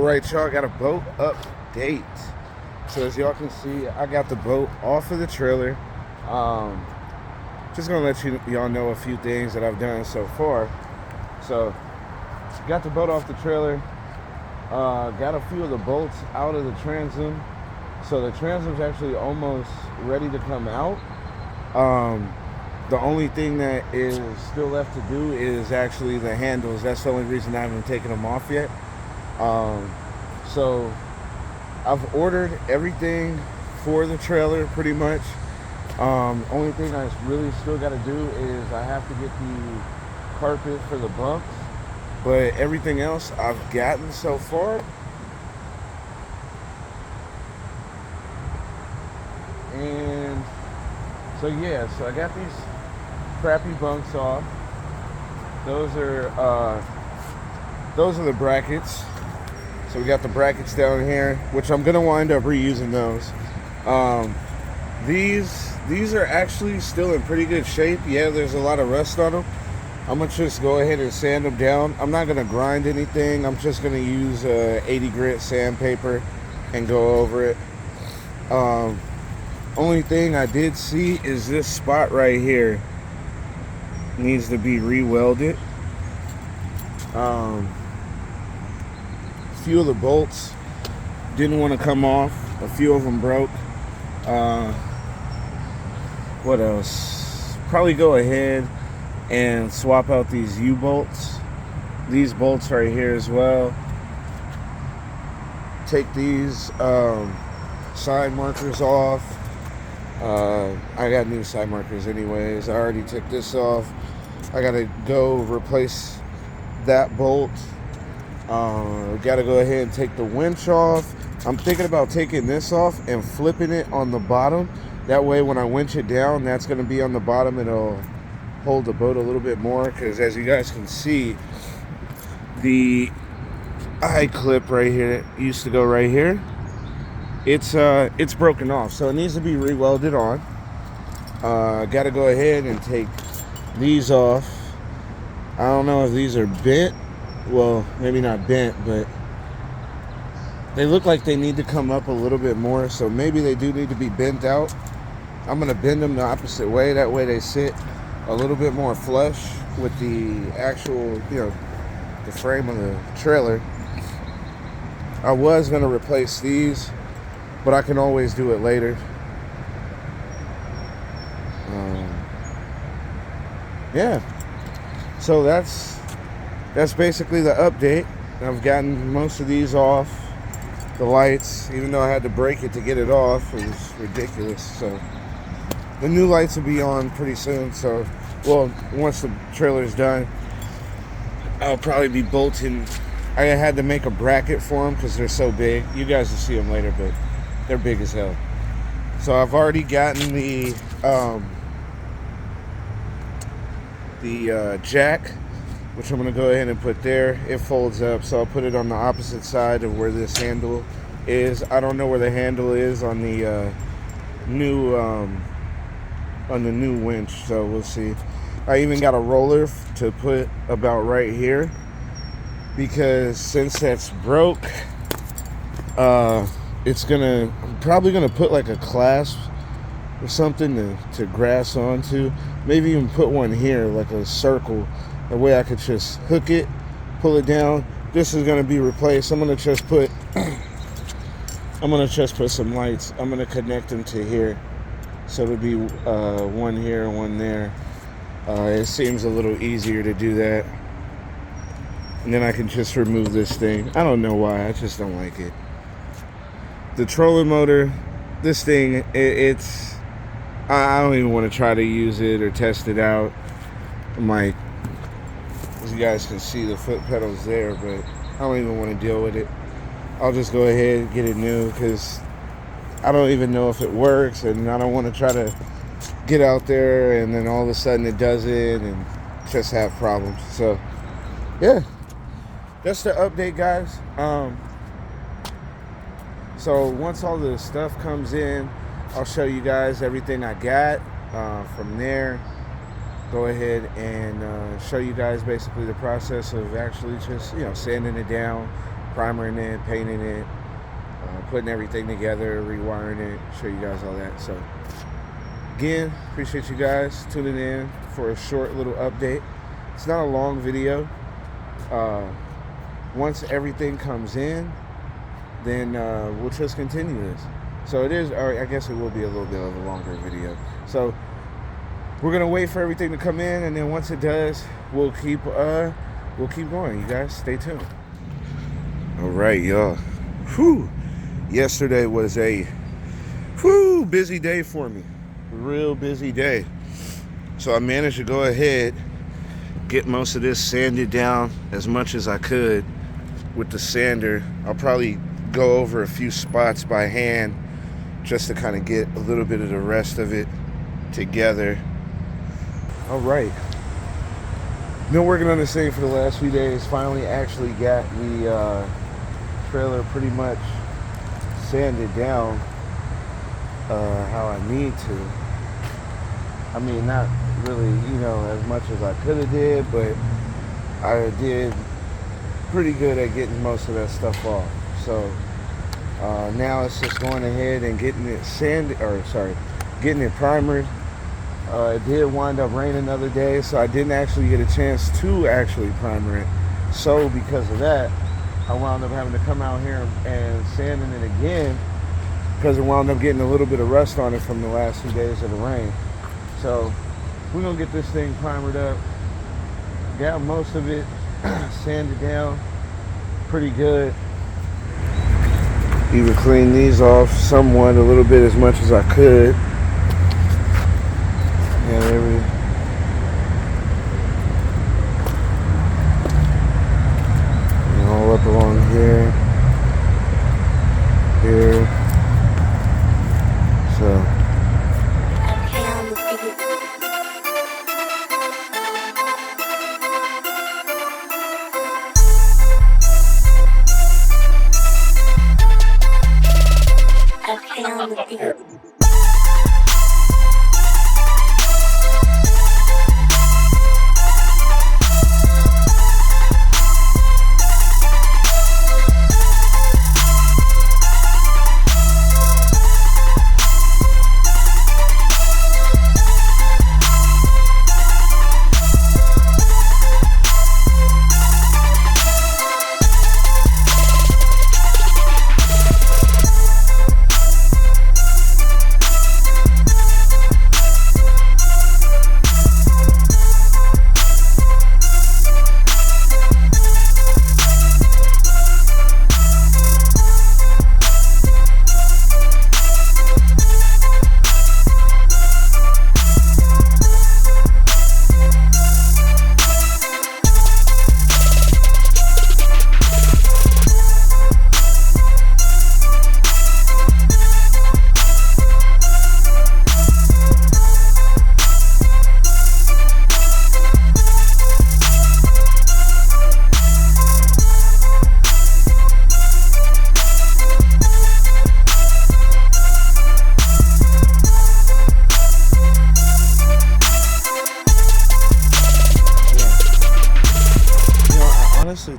Alright, y'all, got a boat update. So as y'all can see, I got the boat off of the trailer. Just gonna let y'all know a few things that I've done so far. So got the boat off the trailer, got a few of the bolts out of the transom. So the transom's actually almost ready to come out. The only thing that is still left to do is actually the handles. That's the only reason I haven't taken them off yet. So I've ordered everything for the trailer pretty much. Only thing I really still got to do is I have to get the carpet for the bunks, but everything else I've gotten so far. And so yeah, so I got these crappy bunks off. Those are the brackets. So we got the brackets down here, which I'm gonna wind up reusing those. These are actually still in pretty good shape. Yeah, there's a lot of rust on them. I'm gonna just go ahead and sand them down. I'm not gonna grind anything. I'm just gonna use 80 grit sandpaper and go over it. Only thing I did see is this spot right here needs to be re-welded. A few of the bolts didn't want to come off. A few of them broke. What else? Probably go ahead and swap out these U-bolts. These bolts right here as well. Take these side markers off. I got new side markers anyways. I already took this off. I gotta go replace that bolt. Gotta go ahead and take the winch off. I'm thinking about taking this off and flipping it on the bottom. That way when I winch it down, that's gonna be on the bottom. It'll hold the boat a little bit more, because as you guys can see, the eye clip right here used to go right here. It's broken off, so it needs to be re-welded on. Gotta go ahead and take these off. I don't know if these are bent. Well, maybe not bent, but they look like they need to come up a little bit more, so maybe they do need to be bent out. I'm gonna bend them the opposite way. That way they sit a little bit more flush with the actual, the frame of the trailer. I was gonna replace these, but I can always do it later. Yeah, so that's basically the update. I've gotten most of these off. The lights, even though I had to break it to get it off, it was ridiculous. So the new lights will be on pretty soon. So, well, once the trailer's done, I'll probably be bolting. I had to make a bracket for them because they're so big. You guys will see them later, but they're big as hell. So I've already gotten the jack, which I'm going to go ahead and put there. It folds up, so I'll put it on the opposite side of where this handle is. I don't know where the handle is on the new winch, so we'll see. I even got a roller to put about right here, because since that's broke, I'm probably gonna put like a clasp or something to grasp onto. Maybe even put one here, like a circle. That way I could just hook it, pull it down. This is gonna be replaced. I'm gonna just put some lights. I'm gonna connect them to here, so it'll be one here and one there. It seems a little easier to do that, and then I can just remove this thing. I don't know why. I just don't like it. The trolling motor, this thing, I don't even want to try to use it or test it out. As you guys can see, the foot pedal's there, but I don't even want to deal with it. I'll just go ahead and get it new, because I don't even know if it works, and I don't want to try to get out there and then all of a sudden it doesn't and just have problems. So yeah, that's the update, guys. So once all the stuff comes in, I'll show you guys everything I got. From there, go ahead and show you guys basically the process of actually just, sanding it down, primering it, painting it, putting everything together, rewiring it, show you guys all that. So again, appreciate you guys tuning in for a short little update. It's not a long video. Once everything comes in, then we'll just continue this. So it is, or I guess it will be a little bit of a longer video. So we're gonna wait for everything to come in, and then once it does, we'll keep going. You guys stay tuned. All right, y'all. Whew. Yesterday was a busy day for me. Real busy day. So I managed to go ahead, get most of this sanded down as much as I could with the sander. I'll probably go over a few spots by hand just to kind of get a little bit of the rest of it together. All right. Been working on this thing for the last few days. Finally actually got the trailer pretty much sanded down how I need to. I mean, not really, as much as I could have did, but I did pretty good at getting most of that stuff off. So now it's just going ahead and getting it getting it primered. It did wind up raining the other day, so I didn't actually get a chance to actually primer it. So because of that, I wound up having to come out here and sanding it again because it wound up getting a little bit of rust on it from the last few days of the rain. So we're gonna get this thing primered up. Got most of it sanded down pretty good. Even cleaned these off somewhat, a little bit, as much as I could. And all up along here. So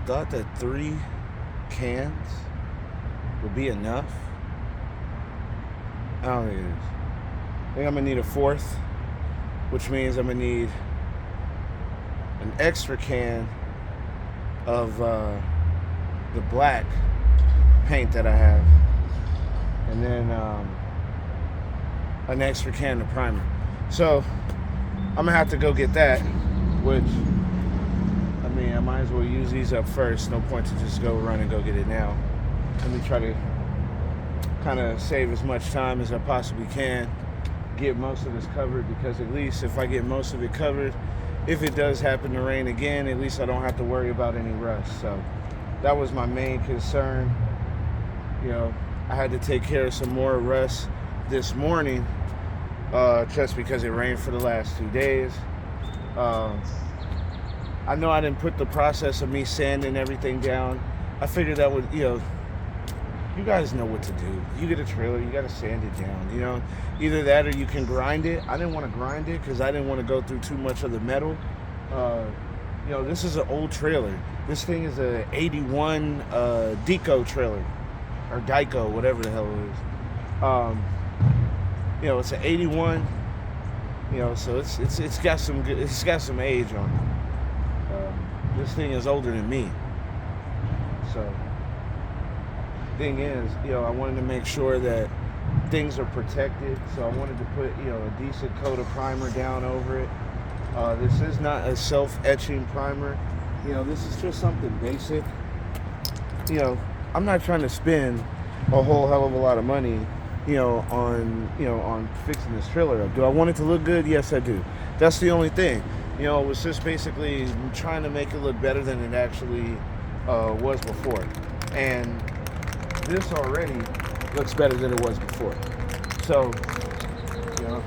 thought that 3 cans would be enough. I don't think it is. I think I'm gonna need a 4th, which means I'm gonna need an extra can of the black paint that I have, and then an extra can of primer. So I'm gonna have to go get that, which, I mean, I might as well use these up first. No point to just go run and go get it now. Let me try to kind of save as much time as I possibly can, get most of this covered, because at least if I get most of it covered, if it does happen to rain again, at least I don't have to worry about any rust. So that was my main concern. I had to take care of some more rust this morning just because it rained for the last 2 days. I know I didn't put the process of me sanding everything down. I figured that would, you guys know what to do. You get a trailer, you gotta sand it down, Either that or you can grind it. I didn't want to grind it because I didn't want to go through too much of the metal. You know, this is an old trailer. This thing is a 81 Dico trailer, or Dico, whatever the hell it is. You know, it's an 81. You know, so it's got some good, it's got some age on it. This thing is older than me. So, thing is, you know, I wanted to make sure that things are protected. So I wanted to put, you know, a decent coat of primer down over it. This is not a self-etching primer. You know, this is just something basic. You know, I'm not trying to spend a whole hell of a lot of money, you know, on fixing this trailer up. Do I want it to look good? Yes, I do. That's the only thing. You know, it was just basically trying to make it look better than it actually was before. And this already looks better than it was before. So, you know,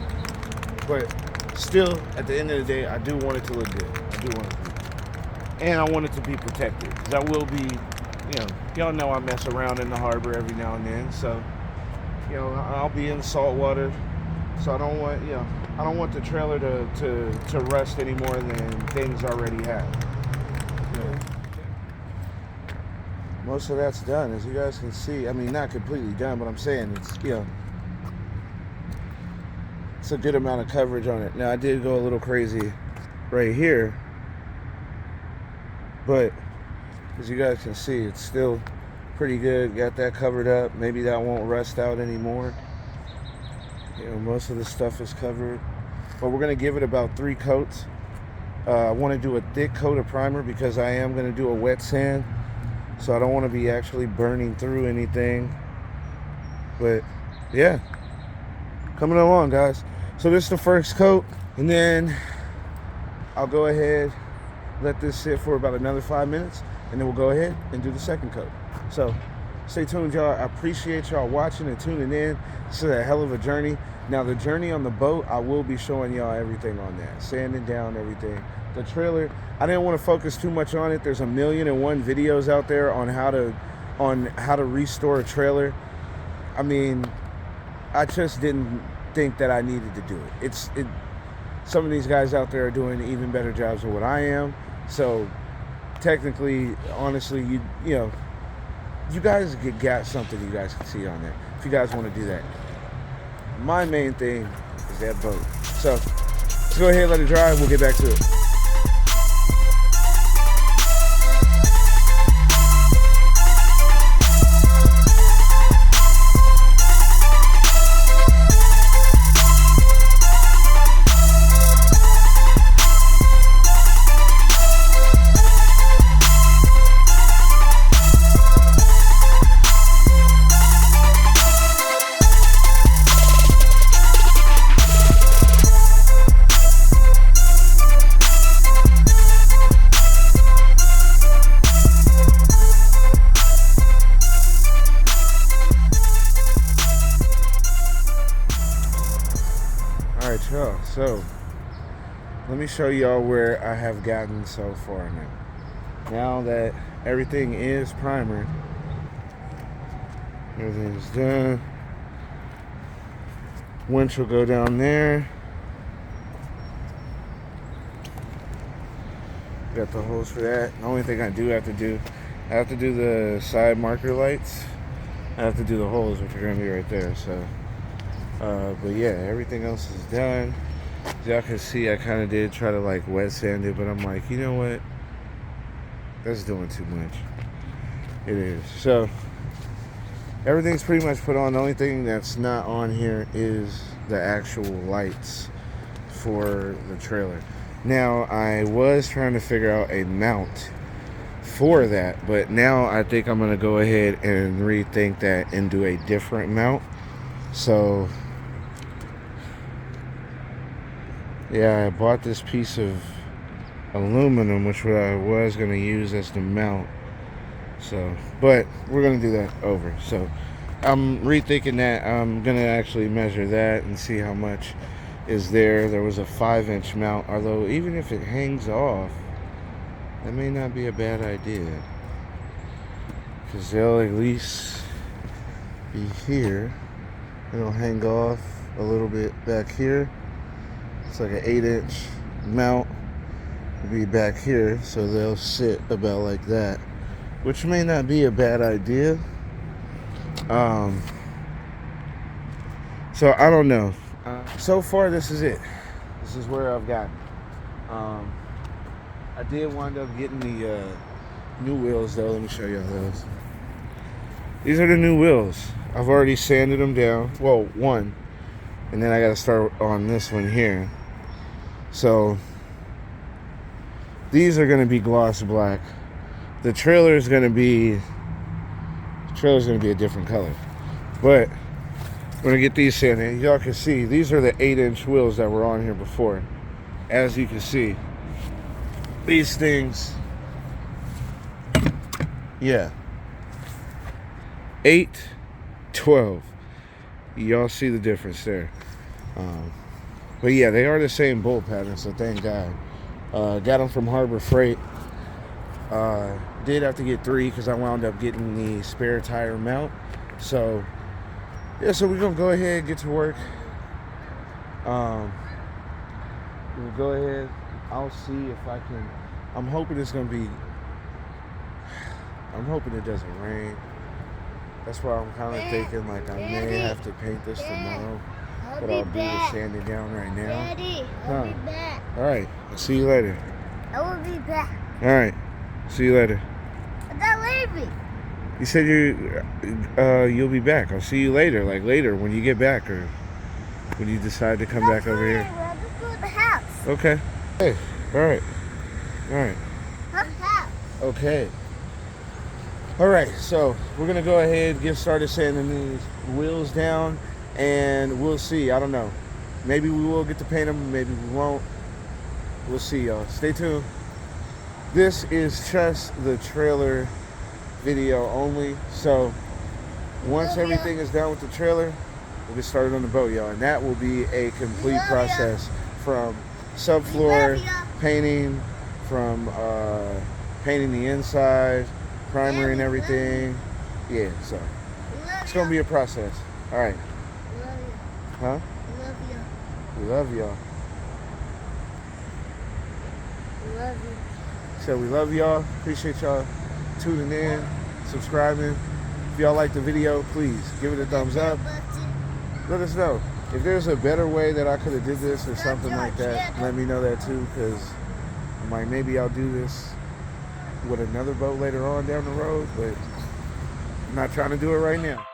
but still, at the end of the day, I do want it to look good. I do want it to look good. And I want it to be protected. Because I will be, you know, y'all know I mess around in the harbor every now and then. So, you know, I'll be in salt water. So I don't want, you know, I don't want the trailer to rust any more than things already have. You know. Most of that's done, as you guys can see. I mean, not completely done, but I'm saying it's, you know, it's a good amount of coverage on it. Now, I did go a little crazy right here, but as you guys can see, it's still pretty good. Got that covered up. Maybe that won't rust out anymore. You know, most of the stuff is covered, but we're going to give it about 3 coats. I want to do a thick coat of primer because I am going to do a wet sand, so I don't want to be actually burning through anything. But yeah, coming along, guys. So this is the first coat, and then I'll go ahead, let this sit for about another 5 minutes, and then we'll go ahead and do the second coat. So stay tuned, y'all. I appreciate y'all watching and tuning in. This is a hell of a journey. Now, the journey on the boat, I will be showing y'all everything on that, sanding down everything. The trailer, I didn't want to focus too much on it. There's 1,000,001 videos out there on how to restore a trailer. I mean, I just didn't think that I needed to do it. Some of these guys out there are doing even better jobs than what I am. So technically, honestly, you know, you guys got something you guys can see on there if you guys want to do that. My main thing is that boat. So let's go ahead and let it dry. We'll get back to it. Alright, y'all, so let me show y'all where I have gotten so far now. Now that everything is primered, everything's done, winch will go down there. Got the holes for that. The only thing I have to do the side marker lights. I have to do the holes, which are going to be right there. So but yeah, everything else is done. As y'all can see, I kind of did try to like wet sand it, but I'm like, you know what? That's doing too much. It is. So everything's pretty much put on. The only thing that's not on here is the actual lights for the trailer. Now, I was trying to figure out a mount for that, but now I think I'm going to go ahead and rethink that and do a different mount. So yeah, I bought this piece of aluminum, which I was going to use as the mount. So, but we're going to do that over. So I'm rethinking that. I'm going to actually measure that and see how much is there. There was a 5-inch mount, although even if it hangs off, that may not be a bad idea, because they'll at least be here. It'll hang off a little bit back here. It's like an 8-inch mount, be back here, so they'll sit about like that, which may not be a bad idea. So I don't know. So far, this is it. This is where I've got. I did wind up getting the new wheels though. Let me show you those. These are the new wheels. I've already sanded them down. Well, one, and then I got to start on this one here. So these are going to be gloss black. The trailer is going to be a different color, but I'm going to get these sanded. Y'all can see these are the 8-inch wheels that were on here before. As you can see, these things, yeah, 8, 12. Y'all see the difference there. But yeah, they are the same bolt pattern, so thank God. Got them from Harbor Freight. Did have to get 3 because I wound up getting the spare tire mount. So yeah, so we're gonna go ahead and get to work. We'll go ahead. I'll see if I can. I'm hoping it doesn't rain. That's why I'm kind of thinking like I may have to paint this tomorrow. But I'll do the sanding down right now. Daddy, I'll be back. All right. I'll see you later. I will be back. All right. See you later. Don't leave me. You said you'll be back. I'll see you later. Like later when you get back or when you decide to come back over here. I'll just go to the house. Okay. Hey. All right. All right. House. Okay. All right. So we're gonna go ahead and get started sanding these wheels down. And we'll see. I don't know. Maybe we will get to paint them. Maybe we won't. We'll see, y'all. Stay tuned. This is just the trailer video only. So once everything is done with the trailer, we'll get started on the boat, y'all. And that will be a complete process from subfloor painting, from painting the inside, primer and everything. Yeah, so it's going to be a process. All right. Huh? We love y'all. We love you. So we love y'all. Appreciate y'all tuning in, subscribing. If y'all like the video, please give it a thumbs up. Let us know. If there's a better way that I could have did this or something like that, let me know that too, because I'm like, maybe I'll do this with another boat later on down the road, but I'm not trying to do it right now.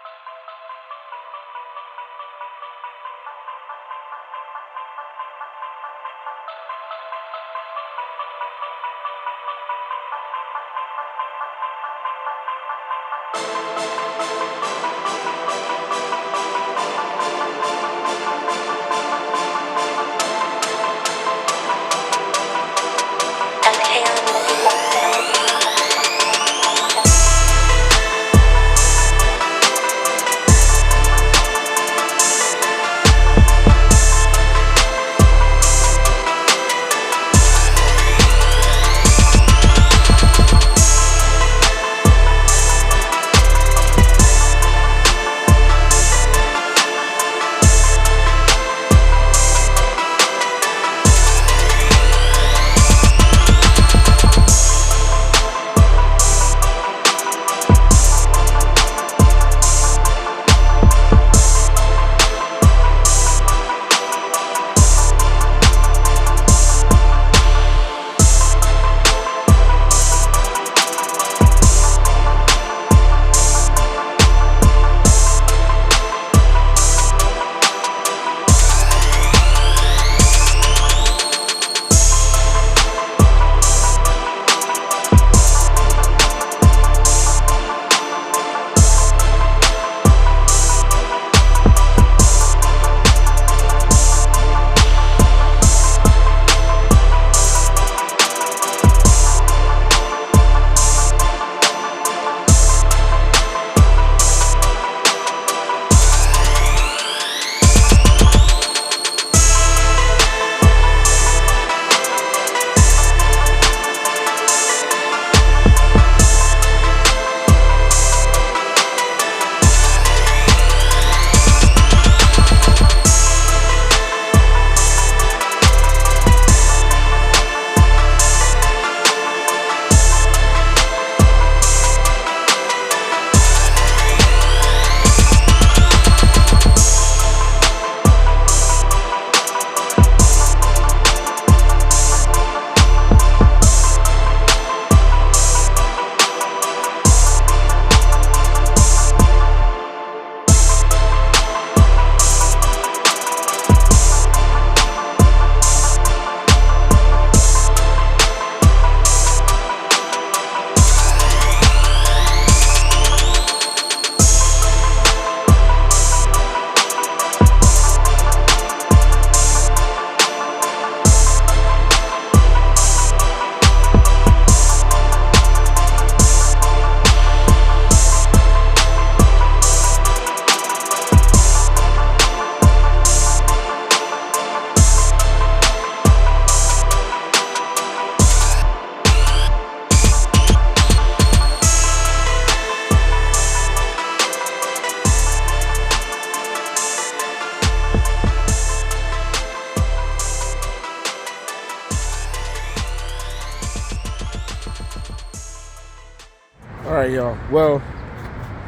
Alright, y'all. Well,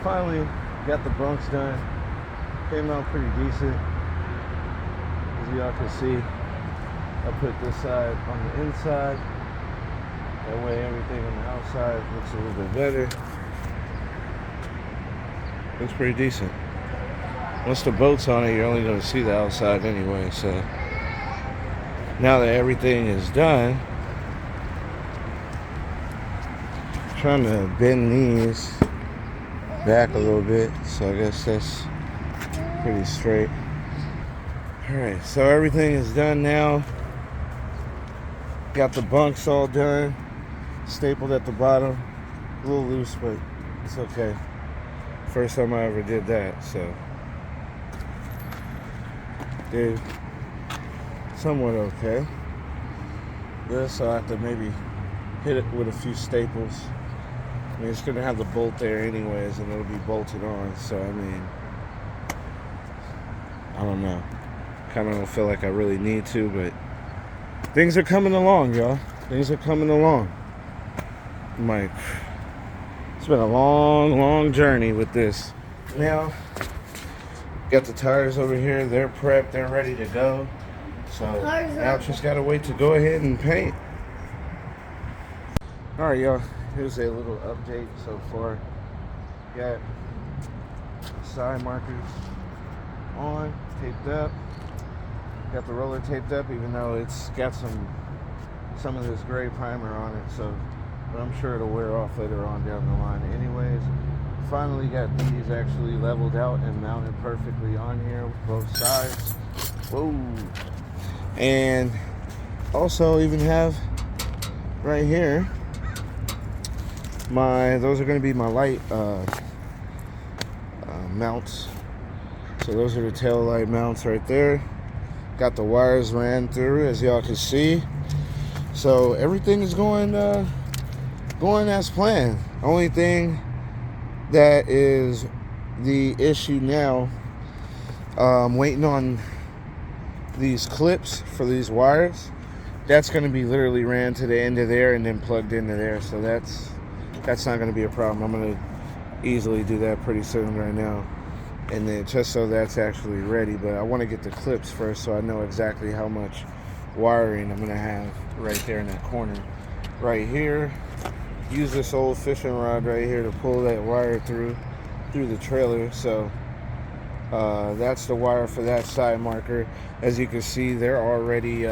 finally got the bunks done. Came out pretty decent. As y'all can see, I put this side on the inside. That way everything on the outside looks a little bit better. Looks pretty decent. Once the boat's on it, you're only going to see the outside anyway. So now that everything is done, I'm trying to bend these back a little bit. So I guess that's pretty straight. Alright, so everything is done now. Got the bunks all done. Stapled at the bottom. A little loose, but it's okay. First time I ever did that, so did somewhat okay. This I'll have to maybe hit it with a few staples. I mean, it's gonna have the bolt there anyways, and it'll be bolted on. So I mean, I don't know. Kind of don't feel like I really need to, but things are coming along, y'all. Things are coming along. Mike. It's been a long journey with this. Now, got the tires over here. They're prepped. They're ready to go. So now just gotta wait to go ahead and paint. All right, y'all. Here's a little update so far. Got side markers on, taped up. Got the roller taped up, even though it's got some of this gray primer on it. So. But I'm sure it'll wear off later on down the line anyways. Finally got these actually leveled out and mounted perfectly on here, both sides. Whoa. And also even have right here, those are gonna be my light mounts. So those are the tail light mounts right there. Got the wires ran through, as y'all can see. So everything is going as planned. Only thing that is the issue now, waiting on these clips for these wires. That's going to be literally ran to the end of there and then plugged into there. So that's not going to be a problem. I'm going to easily do that pretty soon right now. And then just so that's actually ready. But I want to get the clips first so I know exactly how much wiring I'm going to have right there in that corner. Right here. Use this old fishing rod right here to pull that wire through the trailer. So that's the wire for that side marker. As you can see, they're already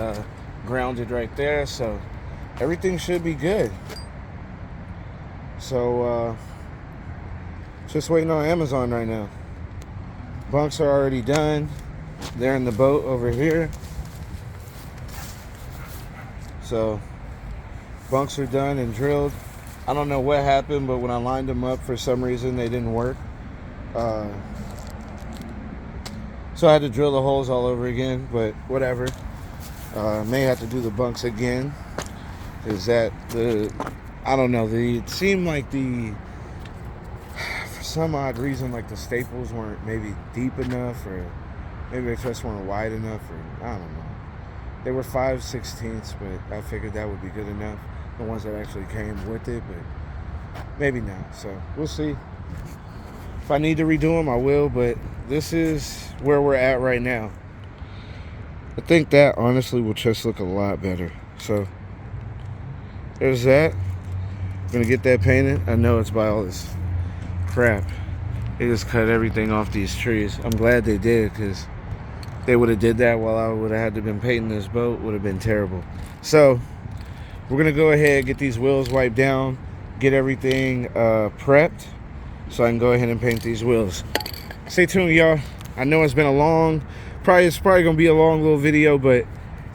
grounded right there, so everything should be good. So just waiting on Amazon right now. Bunks are already done. They're in the boat over here. So bunks are done and drilled. I don't know what happened, but when I lined them up, for some reason, they didn't work. So I had to drill the holes all over again, but whatever. May have to do the bunks again. I don't know, it seemed like for some odd reason, like the staples weren't maybe deep enough, or maybe they just weren't wide enough, or I don't know. They were 5/16, but I figured that would be good enough. The ones that actually came with it, but maybe not. So we'll see. If I need to redo them, I will, but this is where we're at right now. I think that honestly will just look a lot better. So there's that. I'm gonna get that painted. I know it's by all this crap. They just cut everything off these trees. I'm glad they did, because they would have did that while I would have had to been painting this boat. Would have been terrible. So we're gonna go ahead, get these wheels wiped down, get everything prepped, so I can go ahead and paint these wheels. Stay tuned, y'all. I know it's been it's probably gonna be a long little video, but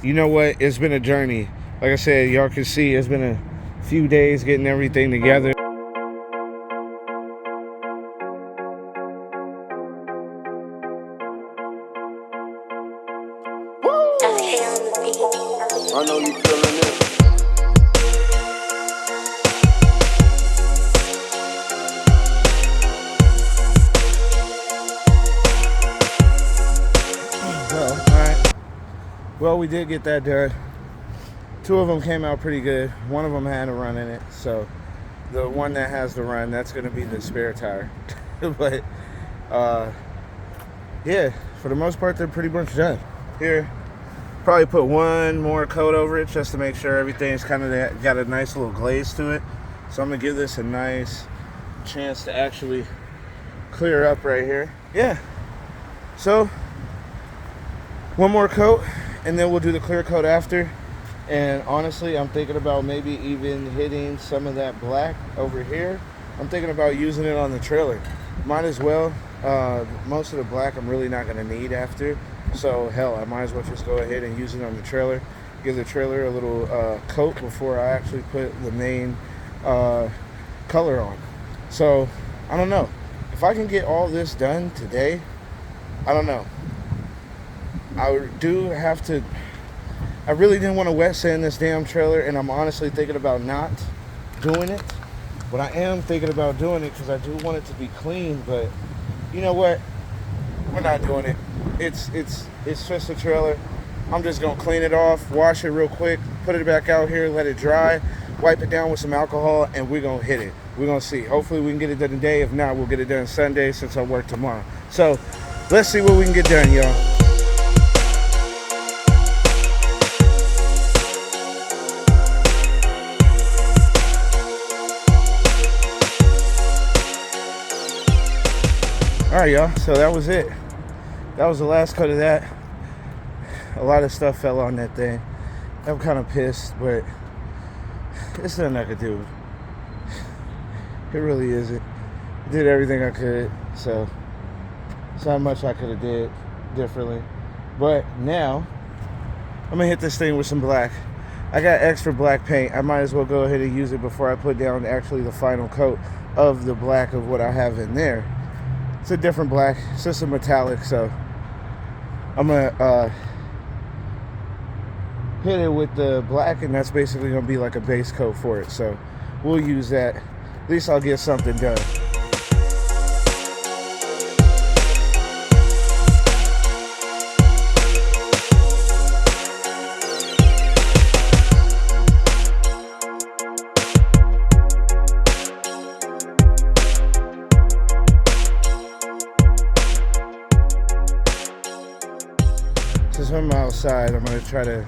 you know what? It's been a journey. Like I said, y'all can see it's been a few days getting everything together. I know you feeling it. Well, we did get that done. Two of them came out pretty good. One of them had a run in it, so the one that has the run, that's going to be the spare tire. But uh, yeah, for the most part, they're pretty much done. Here, probably put one more coat over it just to make sure everything's kind of got a nice little glaze to it. So I'm going to give this a nice chance to actually clear up right here. Yeah, so one more coat and then we'll do the clear coat after. And honestly, I'm thinking about maybe even hitting some of that black over here. I'm thinking about using it on the trailer. Might as well. Most of the black I'm really not going to need after. So hell, I might as well just go ahead and use it on the trailer. Give the trailer a little coat before I actually put the main color on. So I don't know. If I can get all this done today, I don't know. I do have to. I really didn't want to wet sand this damn trailer, and I'm honestly thinking about not doing it. But I am thinking about doing it because I do want it to be clean. But you know what? We're not doing it. It's just a trailer. I'm just gonna clean it off, wash it real quick, put it back out here, let it dry, wipe it down with some alcohol, and we're gonna hit it. We're gonna see. Hopefully we can get it done today. If not, we'll get it done Sunday since I work tomorrow. So let's see what we can get done, y'all. All right, y'all, so that was it. That was the last coat of that. A lot of stuff fell on that thing. I'm kind of pissed, but it's nothing I could do. It really isn't. I did everything I could, so it's not much I could have did differently. But now, I'm gonna hit this thing with some black. I got extra black paint. I might as well go ahead and use it before I put down actually the final coat of the black of what I have in there. It's a different black. It's just a metallic, so I'm gonna hit it with the black, and that's basically gonna be like a base coat for it. So we'll use that. At least I'll get something done. Since I'm outside, I'm going to try to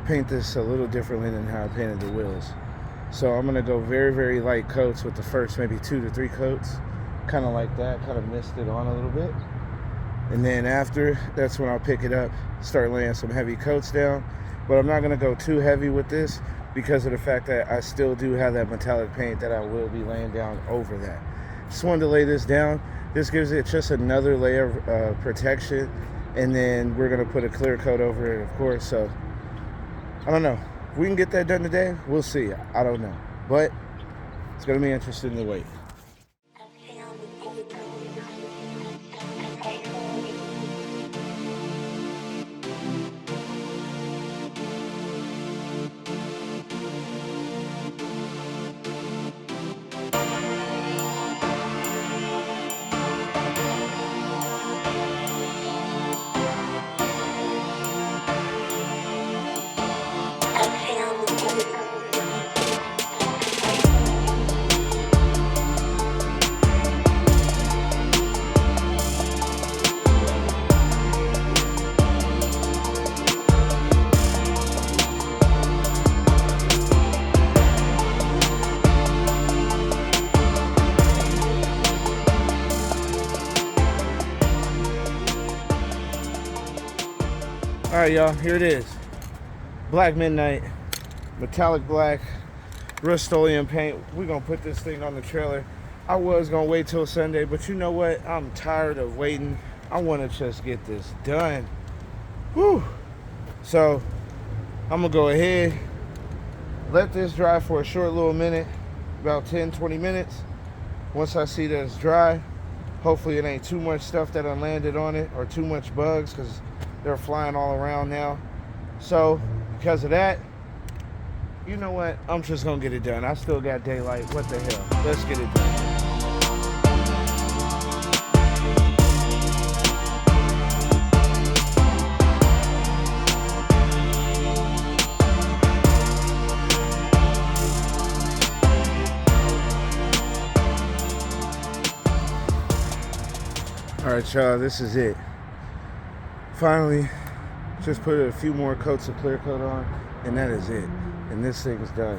paint this a little differently than how I painted the wheels. So I'm going to go very, very light coats with the first maybe 2 to 3 coats. Kind of like that, kind of mist it on a little bit. And then after, that's when I'll pick it up, start laying some heavy coats down. But I'm not going to go too heavy with this because of the fact that I still do have that metallic paint that I will be laying down over that. Just wanted to lay this down. This gives it just another layer of protection. And then we're going to put a clear coat over it, of course. So, I don't know. If we can get that done today, we'll see. I don't know. But it's going to be interesting to wait. All right, y'all, here it is. Black Midnight, Metallic Black, Rust-Oleum paint. We're gonna put this thing on the trailer. I was gonna wait till Sunday, but you know what? I'm tired of waiting. I wanna just get this done. Whew. So, I'm gonna go ahead, let this dry for a short little minute, about 10, 20 minutes. Once I see that it's dry, hopefully it ain't too much stuff that I landed on it or too much bugs, because they're flying all around now. So, because of that, you know what? I'm just gonna get it done. I still got daylight. What the hell? Let's get it done. Alright, y'all, this is it. Finally, just put a few more coats of clear coat on, and that is it. And this thing's done.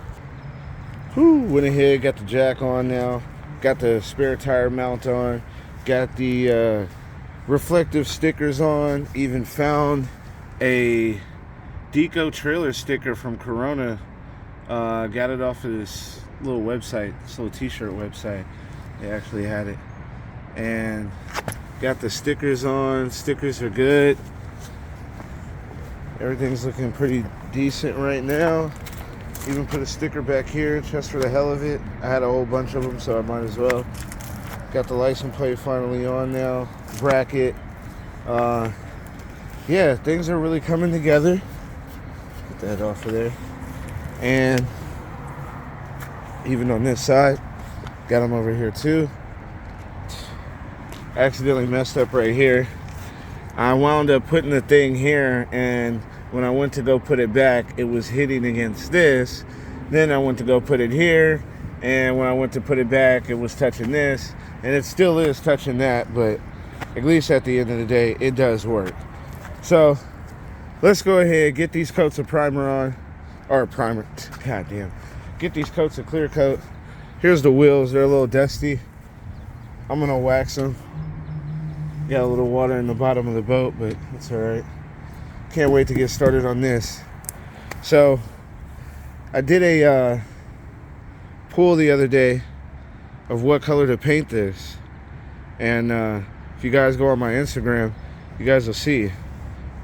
Whew, went ahead, got the jack on now, got the spare tire mount on, got the reflective stickers on, even found a Dico trailer sticker from Corona. Got it off of this little website, this little t-shirt website. They actually had it. And got the stickers on. Stickers are good. Everything's looking pretty decent right now. Even put a sticker back here just for the hell of it. I had a whole bunch of them, so I might as well. Got the license plate finally on now. Bracket. Yeah, things are really coming together. Get that off of there. And even on this side, got them over here too. Accidentally messed up right here. I wound up putting the thing here, and when I went to go put it back, it was hitting against this. Then I went to go put it here, and when I went to put it back, it was touching this, and it still is touching that, but at least at the end of the day, it does work. So let's go ahead, get these coats of primer on, or primer, goddamn. Get these coats of clear coat. Here's the wheels, they're a little dusty. I'm gonna wax them. Got a little water in the bottom of the boat, but it's all right. Can't wait to get started on this. So I did a poll the other day of what color to paint this, and if you guys go on my Instagram, you guys will see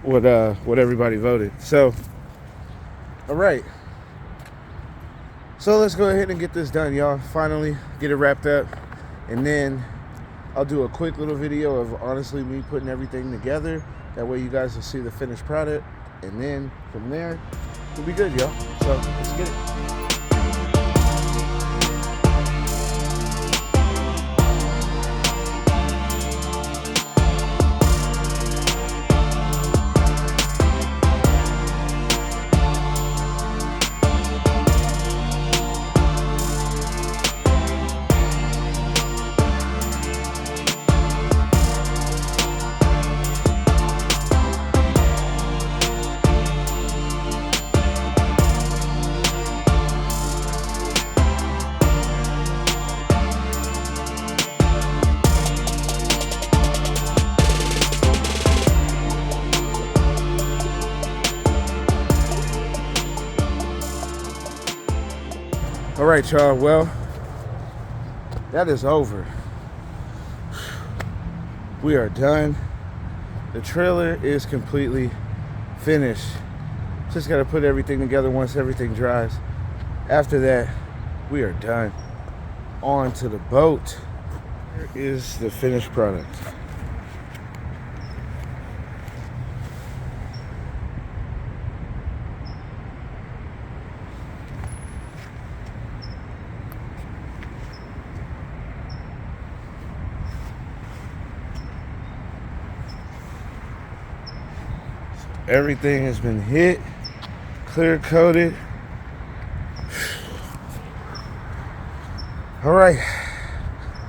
what everybody voted. So all right, so let's go ahead and get this done, y'all. Finally get it wrapped up, and then I'll do a quick little video of honestly me putting everything together. That way you guys will see the finished product, and then from there we'll be good, y'all. So let's get it. All right, y'all, well, that is over. We are done. The trailer is completely finished. Just got to put everything together once everything dries. After that, we are done. On to the boat. Here is the finished product. Everything has been hit, clear coated. All right,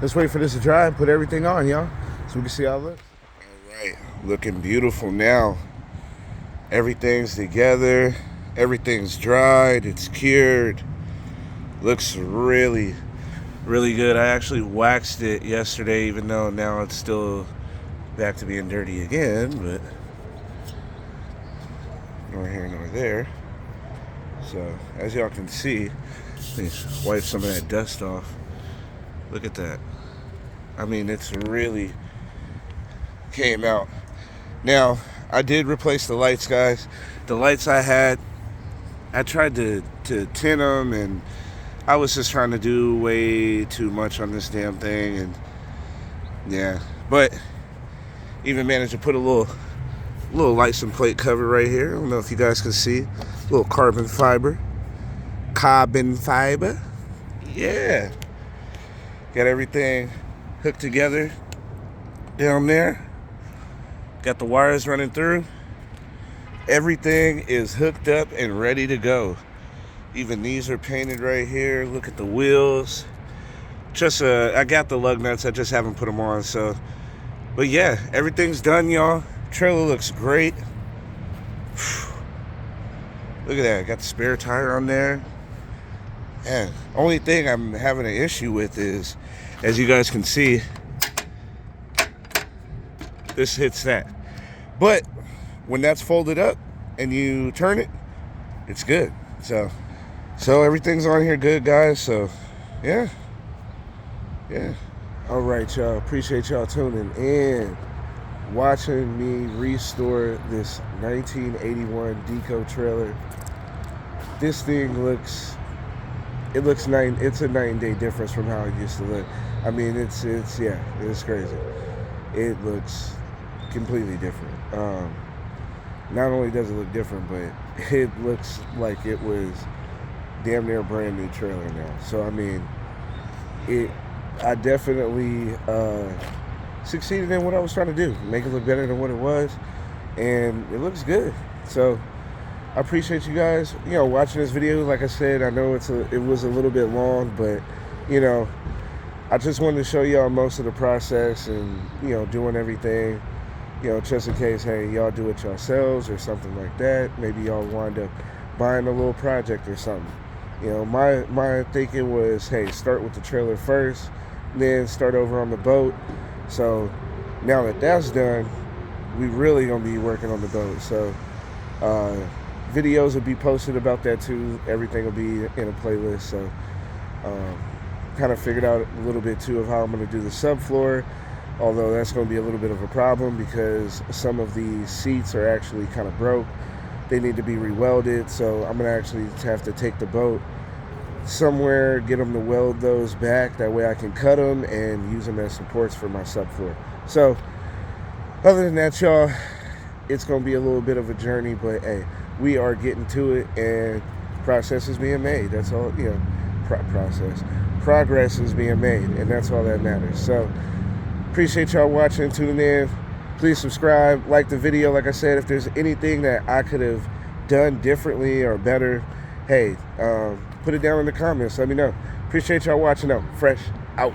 let's wait for this to dry and put everything on, y'all, so we can see how it looks. All right, looking beautiful now. Everything's together, everything's dried, it's cured. Looks really, really good. I actually waxed it yesterday, even though now it's still back to being dirty again, but nor here nor there. So as y'all can see, let me wipe some of that dust off. Look at that. I mean, it's really came out. Now I did replace the lights, guys. The lights I had, I tried to tint them, and I was just trying to do way too much on this damn thing, and yeah, but even managed to put a little license plate cover right here. I don't know if you guys can see. A little carbon fiber. Yeah. Got everything hooked together down there. Got the wires running through. Everything is hooked up and ready to go. Even these are painted right here. Look at the wheels. Just I got the lug nuts. I just haven't put them on, so But yeah, everything's done, y'all. Trailer looks great. Look at that. Got the spare tire on there. Yeah. Only thing I'm having an issue with is, as you guys can see, this hits that. But when that's folded up and you turn it, it's good. So everything's on here good, guys. So yeah. All right, y'all. Appreciate y'all tuning in, watching me restore this 1981 Dico trailer. This thing looks night. It's a night and day difference from how it used to look. I mean, it's crazy. It looks completely different. Not only does it look different, but it looks like it was damn near a brand new trailer now. So I mean, I definitely succeeded in what I was trying to do, make it look better than what it was, and it looks good. So I appreciate you guys, watching this video. Like I said, I know it was a little bit long, but I just wanted to show y'all most of the process and doing everything, just in case, hey, y'all do it yourselves or something like that. Maybe y'all wind up buying a little project or something. My thinking was, hey, start with the trailer first, then start over on the boat. So now that that's done, we really gonna be working on the boat. So videos will be posted about that too. Everything will be in a playlist. So kind of figured out a little bit too of how I'm gonna do the subfloor, although that's gonna be a little bit of a problem because some of the seats are actually kind of broke. They need to be re-welded, so I'm gonna actually have to take the boat somewhere, get them to weld those back. That way I can cut them and use them as supports for my subfloor. So other than that, y'all, it's gonna be a little bit of a journey, but hey, we are getting to it, and process is being made. That's all. Progress is being made, and that's all that matters. So appreciate y'all watching, tuning in. Please subscribe, like the video. Like I said, if there's anything that I could have done differently or better, hey, put it down in the comments. Let me know. Appreciate y'all watching, though. Fresh out.